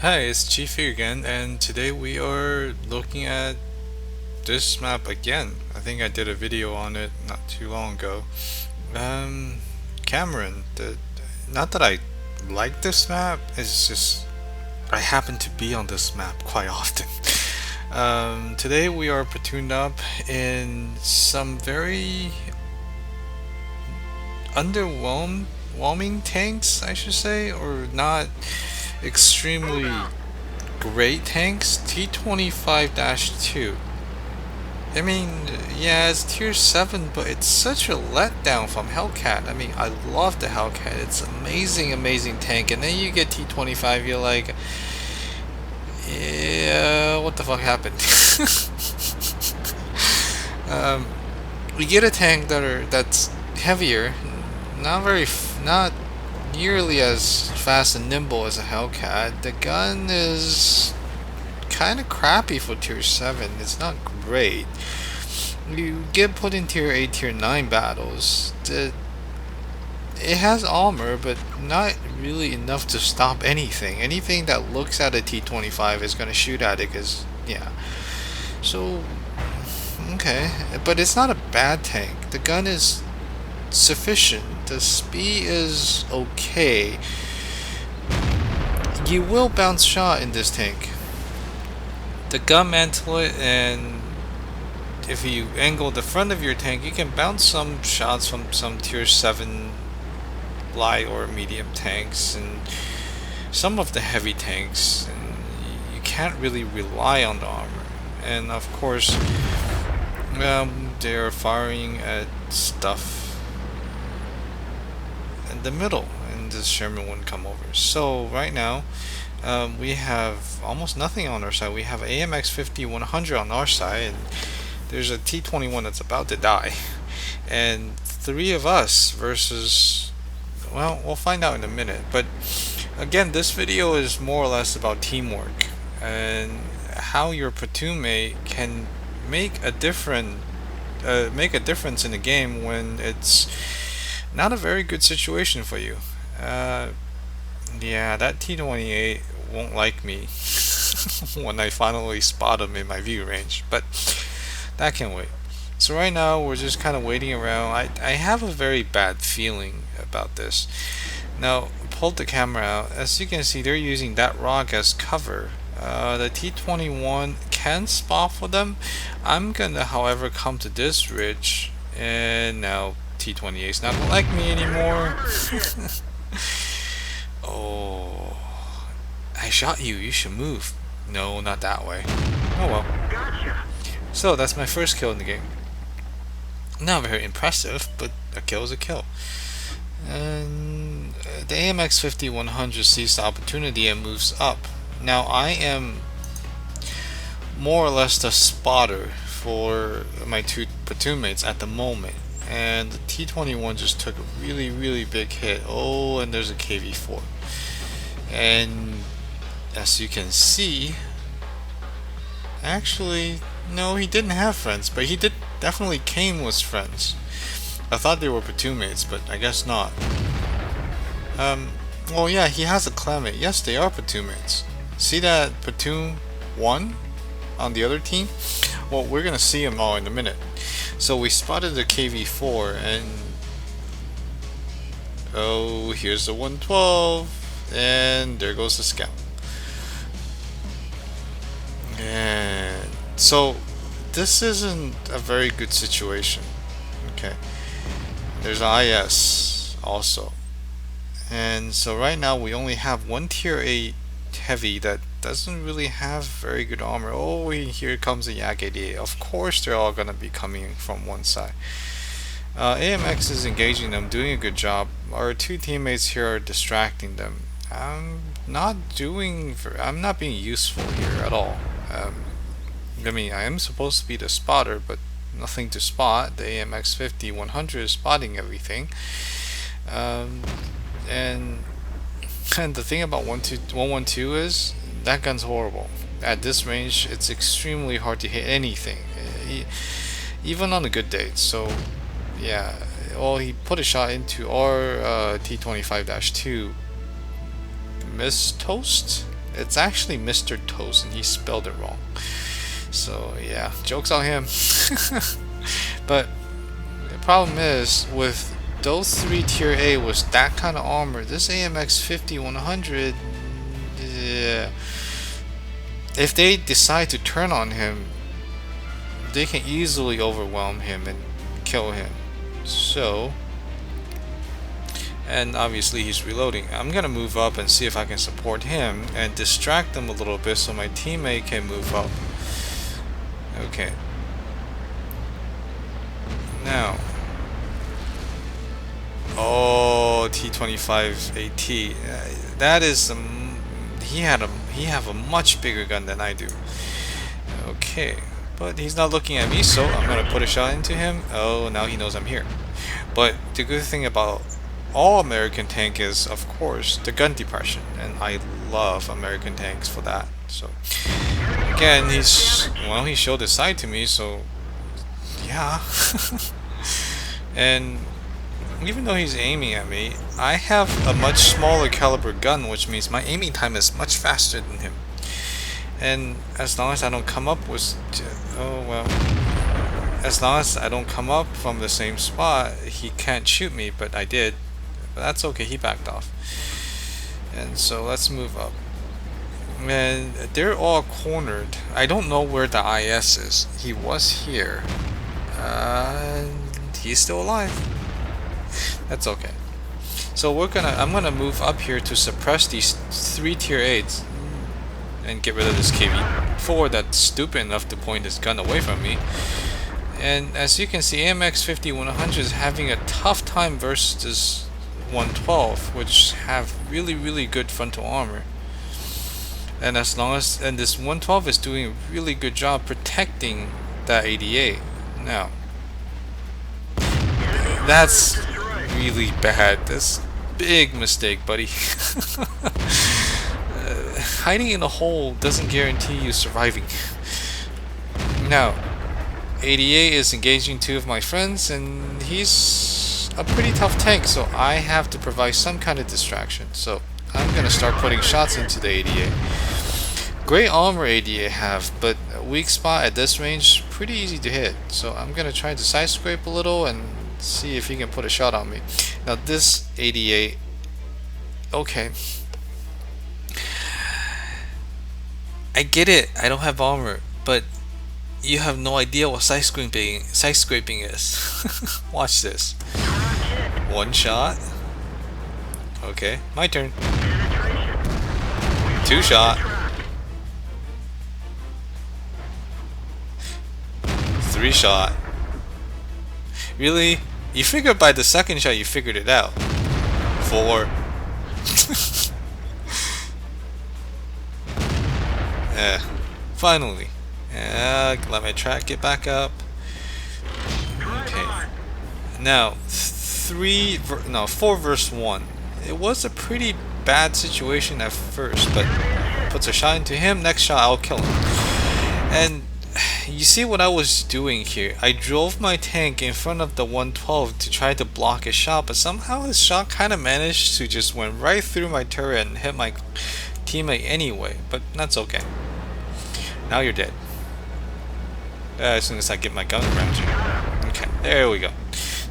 Hi, it's Chief here again, and today we are looking at this map again. I think I did a video on it not too long ago. Um, Cameron, not that I like this map, it's just I happen to be on this map quite often. Today we are platooned up in some very underwhelming tanks, I should say, or not extremely great tanks. T25-2. I mean, yeah, it's tier 7, but it's such a letdown from Hellcat. I mean, I love the Hellcat. It's amazing, amazing tank. And then you get T25, you're like, yeah, what the fuck happened? um, we get a tank that's heavier, not nearly as fast and nimble as a Hellcat. The gun is kind of crappy for tier 7. It's not great. You get put in tier 8, tier 9 battles. It has armor, but not really enough to stop anything. Anything that looks at a T25 is going to shoot at it, because, yeah. So, okay. But it's not a bad tank. The gun is sufficient. The speed is okay. You will bounce shot in this tank. The gun mantlet, and if you angle the front of your tank, you can bounce some shots from some tier 7 light or medium tanks and some of the heavy tanks, and you can't really rely on the armor. And of course, they're firing at stuff in the middle, and the Sherman wouldn't come over. So right now, we have almost nothing on our side. We have AMX 50-100 on our side, and there's a T21 that's about to die. And three of us versus, well, we'll find out in a minute. But again, this video is more or less about teamwork and how your platoon mate can make a difference in the game when it's not a very good situation for you. Yeah, that T28 won't like me when I finally spot him in my view range, but that can wait. So right now we're just kind of waiting around. I have a very bad feeling about this. Now, pull the camera out. As you can see, they're using that rock as cover. The T21 can spot for them. I'm gonna, however, come to this ridge, and now T28 is not gonna like me anymore. Oh, I shot you. You should move. No, not that way. Oh well. So that's my first kill in the game. Not very impressive, but a kill is a kill. And the AMX 50-100 sees the opportunity and moves up. Now I am more or less the spotter for my two platoon mates at the moment. And the T21 just took a really, really big hit. Oh, and there's a KV4. And as you can see, actually, no, he didn't have friends, but he definitely came with friends. I thought they were platoon mates, but I guess not. Well, yeah, he has a clanmate. Yes, they are platoon mates. See that platoon 1 on the other team? Well, we're gonna see him all in a minute. So we spotted the KV4, and oh, here's the 112, and there goes the scout. And so this isn't a very good situation. Okay, there's IS also, and so right now we only have one tier 8 heavy that doesn't really have very good armor. Oh, here comes the Yak 88. Of course they're all gonna be coming from one side. AMX is engaging them, doing a good job. Our two teammates here are distracting them. I'm not being useful here at all. I mean, I am supposed to be the spotter, but nothing to spot. The AMX 50-100 is spotting everything. And the thing about 112 is that gun's horrible. At this range, it's extremely hard to hit anything, even on a good day. So, yeah. Well, he put a shot into our T25-2. Miss Toast? It's actually Mr. Toast, and he spelled it wrong. So yeah, joke's on him. But the problem is with those three tier A with that kind of armor, this AMX 5100, yeah, if they decide to turn on him, they can easily overwhelm him and kill him. So, and obviously he's reloading. I'm gonna move up and see if I can support him and distract them a little bit so my teammate can move up. Okay. Now, oh, T25 AT. That is he have a much bigger gun than I do. Okay, but he's not looking at me, so I'm gonna put a shot into him. Oh, now he knows I'm here. But the good thing about all American tank is, of course, the gun depression, and I love American tanks for that. So again, he showed his side to me, so yeah. And even though he's aiming at me, I have a much smaller caliber gun, which means my aiming time is much faster than him. And as long as I don't come up with, as long as I don't come up from the same spot, he can't shoot me, but I did. But that's okay, he backed off. And so let's move up. And they're all cornered. I don't know where the IS is. He was here. He's still alive. That's okay. So I'm gonna move up here to suppress these three tier 8s and get rid of this KV4 that's stupid enough to point his gun away from me. And as you can see, AMX 5100 is having a tough time versus this 112, which have really good frontal armor. And this 112 is doing a really good job protecting that 88. Now, that's really bad. That's big mistake, buddy. Hiding in a hole doesn't guarantee you surviving. Now, 88 is engaging two of my friends, and he's a pretty tough tank, so I have to provide some kind of distraction. So I'm gonna start putting shots into the 88. Great armor 88 have, but a weak spot at this range, pretty easy to hit. So I'm gonna try to side scrape a little and see if he can put a shot on me. Now this 88, okay, I get it, I don't have armor, but you have no idea what side scraping is. Watch this. One shot. Okay, my turn. Two shot. Three shot. Really? You figured by the second shot you figured it out. Four. Finally. Let my track get back up. Okay. Now, 4 versus 1. It was a pretty bad situation at first, but puts a shot into him. Next shot, I'll kill him. And you see what I was doing here. I drove my tank in front of the 112 to try to block his shot, but somehow his shot kind of managed to just went right through my turret and hit my teammate anyway. But that's okay. Now you're dead. As soon as I get my gun around you. Okay, there we go.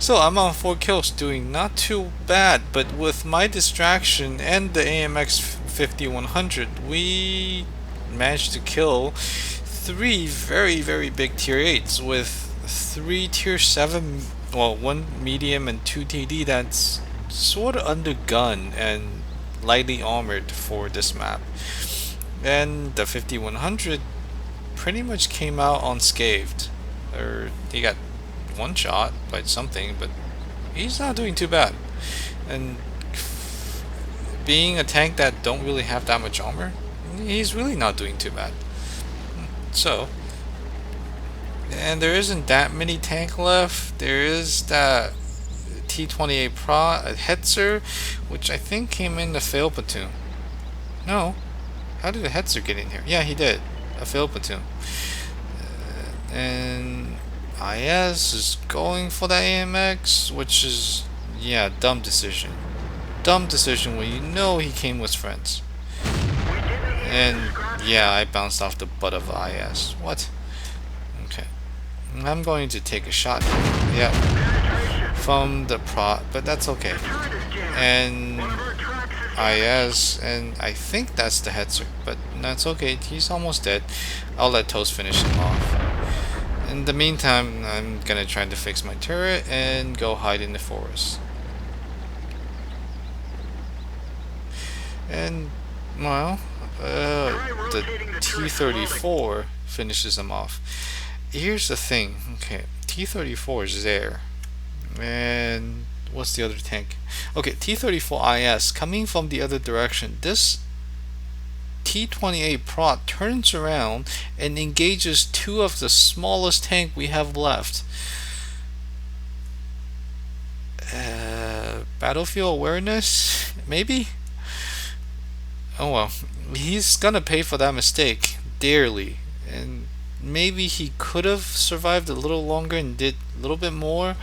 So I'm on 4 kills, doing not too bad, but with my distraction and the AMX 5100, we managed to kill 3 very big tier 8s with 3 tier 7, well, 1 medium and 2 TD that's sort of undergunned and lightly armored for this map. And the 5100 pretty much came out unscathed. Or he got one shot by something, but he's not doing too bad. And being a tank that don't really have that much armor, he's really not doing too bad. So, and there isn't that many tank left. There is that T28 Hetzer, which I think came in the fail platoon. No, how did the Hetzer get in here? Yeah, he did. A fail platoon. And IS is going for that AMX, which is, yeah, dumb decision. Dumb decision when you know he came with friends. And yeah, I bounced off the butt of IS. What? Okay. I'm going to take a shot. Yeah. From the prot, but that's okay. And IS, and I think that's the Hetzer, but that's okay. He's almost dead. I'll let Toast finish him off. In the meantime, I'm gonna try to fix my turret and go hide in the forest. And, well, the T-34 finishes him off. Here's the thing, okay, T-34 is there. And what's the other tank? Okay, T-34IS coming from the other direction. This T-28 prot turns around and engages two of the smallest tank we have left. Battlefield awareness? Maybe? Oh well. He's gonna pay for that mistake dearly. And maybe he could have survived a little longer and did a little bit more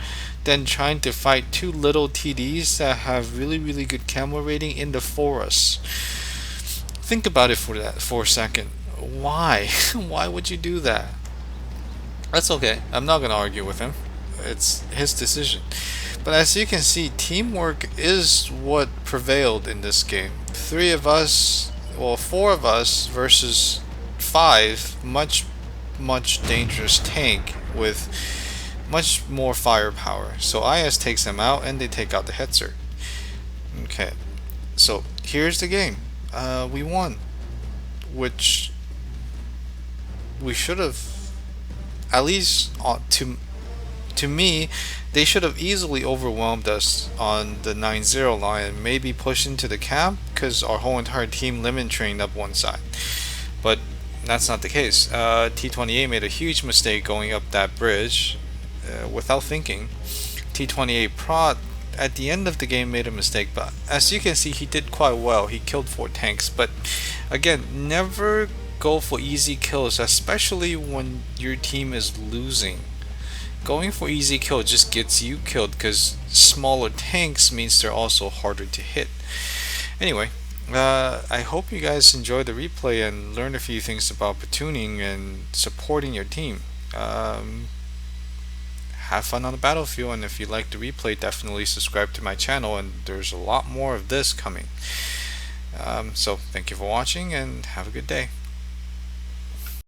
than trying to fight two little TDs that have really good camo rating in the forest. Think about it for a second. Why? Why would you do that? That's okay. I'm not gonna argue with him. It's his decision. But as you can see, teamwork is what prevailed in this game. Three of us, well, four of us versus five, much dangerous tank with much more firepower. So IS takes them out and they take out the Hetzer. Okay, so here's the game. We won, which we should have, at least to me, they should have easily overwhelmed us on the 9-0 line and maybe pushed into the camp because our whole entire team limit trained up one side. But that's not the case. T28 made a huge mistake going up that bridge without thinking. T28 prot at the end of the game made a mistake, but as you can see, he did quite well. He killed 4 tanks, but again, never go for easy kills, especially when your team is losing. Going for easy kill just gets you killed because smaller tanks means they're also harder to hit. Anyway, I hope you guys enjoyed the replay and learned a few things about platooning and supporting your team. Have fun on the battlefield, and if you like the replay, definitely subscribe to my channel, and there's a lot more of this coming. So thank you for watching and have a good day.